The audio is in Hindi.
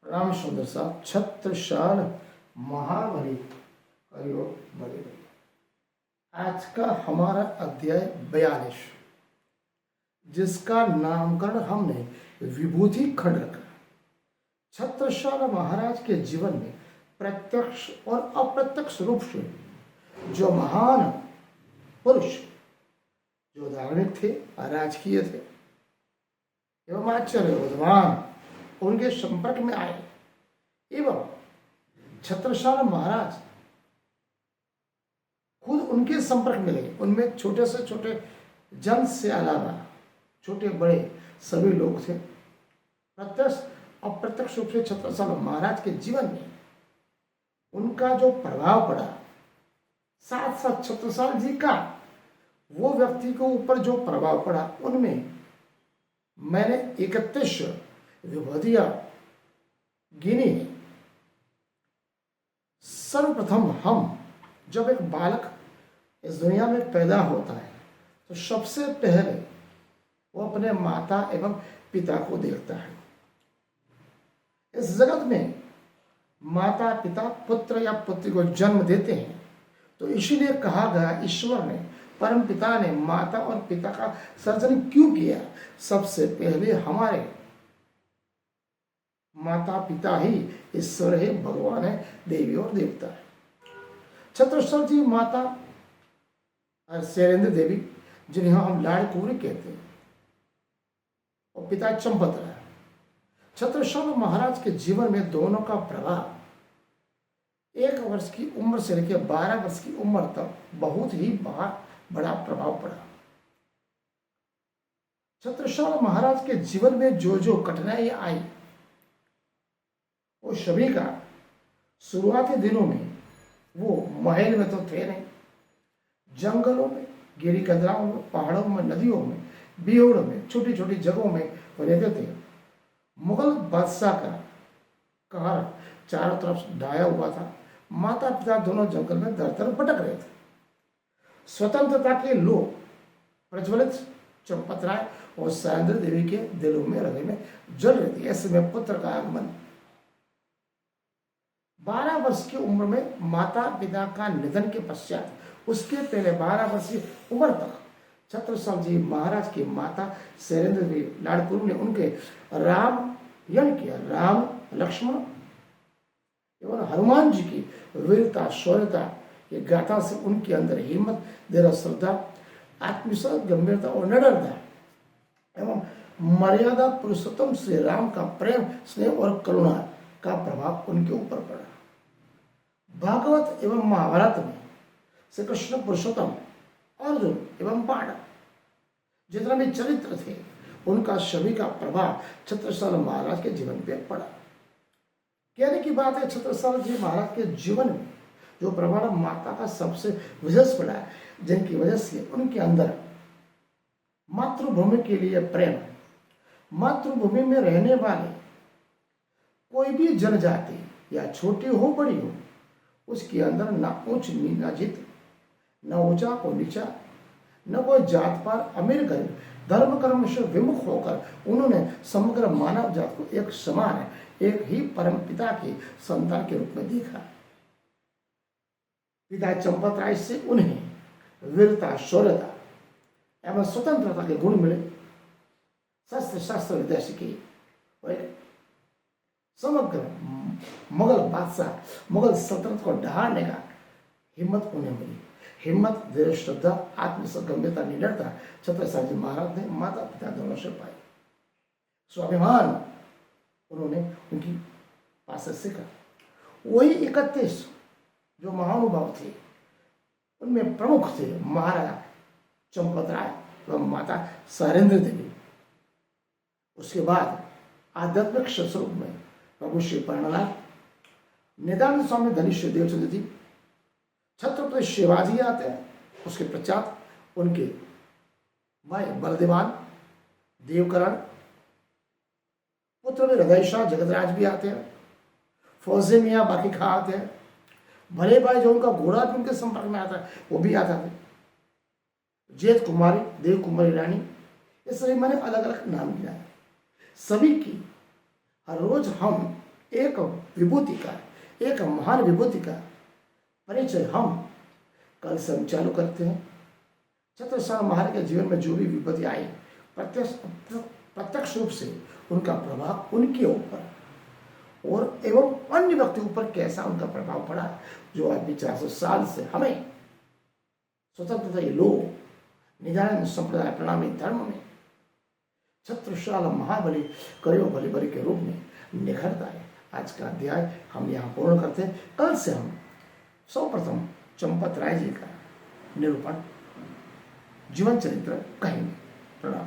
राम सुंदर साहब छत्रसाल महाबली करियो बड़े बड़े। आज का हमारा अध्याय 42 जिसका नामकरण हमने विभूति खंड रखा। छत्रसाल महाराज के जीवन में प्रत्यक्ष और अप्रत्यक्ष रूप से जो महान पुरुष जो धार्मिक थे, राजकीय थे एवं आचार्य विद्वान उनके संपर्क में आए एवं छत्रसाल महाराज खुद उनके संपर्क में लगे। उनमें छोटे से छोटे जन से अलावा छोटे बड़े सभी लोग थे। प्रत्यक्ष अप्रत्यक्ष रूप से छत्रसाल महाराज के जीवन में उनका जो प्रभाव पड़ा, साथ साथ छत्रसाल जी का वो व्यक्ति के ऊपर जो प्रभाव पड़ा, उनमें मैंने 31 विभूतियां गिनी है। सर्वप्रथम हम जब एक बालक इस दुनिया में पैदा होता है तो सबसे पहले वो अपने माता एवं पिता को देखता है। इस जगत में माता पिता पुत्र या पुत्री को जन्म देते हैं, तो इसीलिए कहा गया ईश्वर ने, परम पिता ने माता और पिता का सर्जन क्यों किया। सबसे पहले हमारे माता पिता ही ईश्वर है, भगवान है, देवी और देवता है। छत्रसाल जी माता शैलेंद्र देवी, जिन्हें हम लाड़ कुंवरी कहते हैं, और पिता चंपत राय। छत्रसाल महाराज के जीवन में दोनों का प्रभाव 1 वर्ष की उम्र से लेकर 12 वर्ष की उम्र तक बहुत ही बड़ा प्रभाव पड़ा। छत्रसाल महाराज के जीवन में जो जो कठिनाई आई, वो सभी का शुरुआती दिनों में वो महल में तो थे नहीं, जंगलों में, गिरी कंदराओं में, पहाड़ों में, नदियों में, बिहोड़ में, छोटी छोटी जगहों में वो रहते थे। मुगल बादशाह का कहर चारों तरफ ढाया हुआ था। माता पिता दोनों जंगल में दर दर भटक रहे थे। स्वतंत्रता के लोग प्रज्वलित चंपत राय और शैलेंद्र देवी के दिलों में, हृदय में जल रहे थे। ऐसे में पुत्र का आगमन। 12 वर्ष की उम्र में माता पिता का निधन के पश्चात, उसके पहले 12 वर्ष की उम्र तक छत्रसाल जी महाराज की माता शैलेंद्र देवी लाड़ कुंवरी ने उनके राम यज्ञ किया। राम, लक्ष्मण एवं हनुमान जी की वीरता, शौर्यता ये गाथा से उनके अंदर हिम्मत, दृढ़ श्रद्धा, आत्मविश्वास, गंभीरता और निडरता एवं मर्यादा पुरुषोत्तम श्री राम का प्रेम, स्नेह और करुणा का प्रभाव उनके ऊपर पड़ा। भागवत एवं महाभारत में श्री कृष्ण पुरुषोत्तम, अर्जुन एवं पांडव जितना भी चरित्र थे, उनका सभी का प्रभाव छत्रसाल महाराज के जीवन पे पड़ा। कहने की बात है, छत्रसाल जी महाराज के जीवन में जो प्रभाव माता का सबसे विशेष पड़ा है, जिनकी वजह से उनके अंदर मातृभूमि के लिए प्रेम, मातृभूमि में रहने वाले कोई भी जनजाति या छोटी हो बड़ी हो, उसके अंदर ना ऊंच ना जीत, न ऊंचा को नीचा, न कोई जात पात, अमीर गरीब, धर्म कर्म से विमुख होकर उन्होंने समग्र मानव जात को एक समान, एक ही परम पिता के संतान के रूप में देखा। पिता चंपत राय से उन्हें वीरता, शौर्यता एवं स्वतंत्रता के गुण मिले। शस्त्र शास्त्र विद्या सीखी और समग्र मुगल बादशाह, मुगल सल्तनत को ढाने का हिम्मत उन्हें मिली। हिम्मत, दृढ़ श्रद्धा, आत्मविश्वास, गंभीरता, निडरता छत्रसाल जी महाराज ने माता पिता दोनों से पाई। स्वाभिमान उन्होंने उनकी पास से सीखा। वही 31 जो महानुभाव थे, उनमें प्रमुख थे महाराजा चंपत राय एवं माता शैलेंद्र देवी। उसके बाद आध्यात्मिक स्वरूप में प्रभु श्री प्रणनाथ, निदान स्वामी धनुष्य देवचंद्र जी, छत्रपति शिवाजी आते हैं। उसके पश्चात उनके भाई बलदेवान, देवकरण, पुत्र में हृदय शाह जगतराज भी आते हैं। फौजे मियाँ बाकी खा आते हैं। भले भाई जो उनका घोड़ा भी उनके संपर्क में आता है, वो भी आता है। जेठ कुमारी, देव कुमारी रानी, ये सभी मैंने अलग अलग नाम दिया है। सभी की हर रोज हम एक विभूति का, एक महान विभूति का परिचय हम कल से हम चालू करते हैं। छत्रसाल महाराज के जीवन में जो भी विपत्ति आई, प्रत्यक्ष रूप से उनका प्रभाव उनके ऊपर और एवं अन्य व्यक्ति ऊपर कैसा उनका प्रभाव पड़ा, जो आज 400 साल से हमें स्वतंत्रता ये लो निजानंद संप्रदाय प्रणामी धर्म में छत्रसाल महाबली कयो बलि बलि के रूप में निखरता है। आज का अध्याय हम यहाँ पूर्ण करते हैं। कल से हम सर्वप्रथम चंपत राय जी का निरूपण जीवन चरित्र कहेंगे। प्रणाम।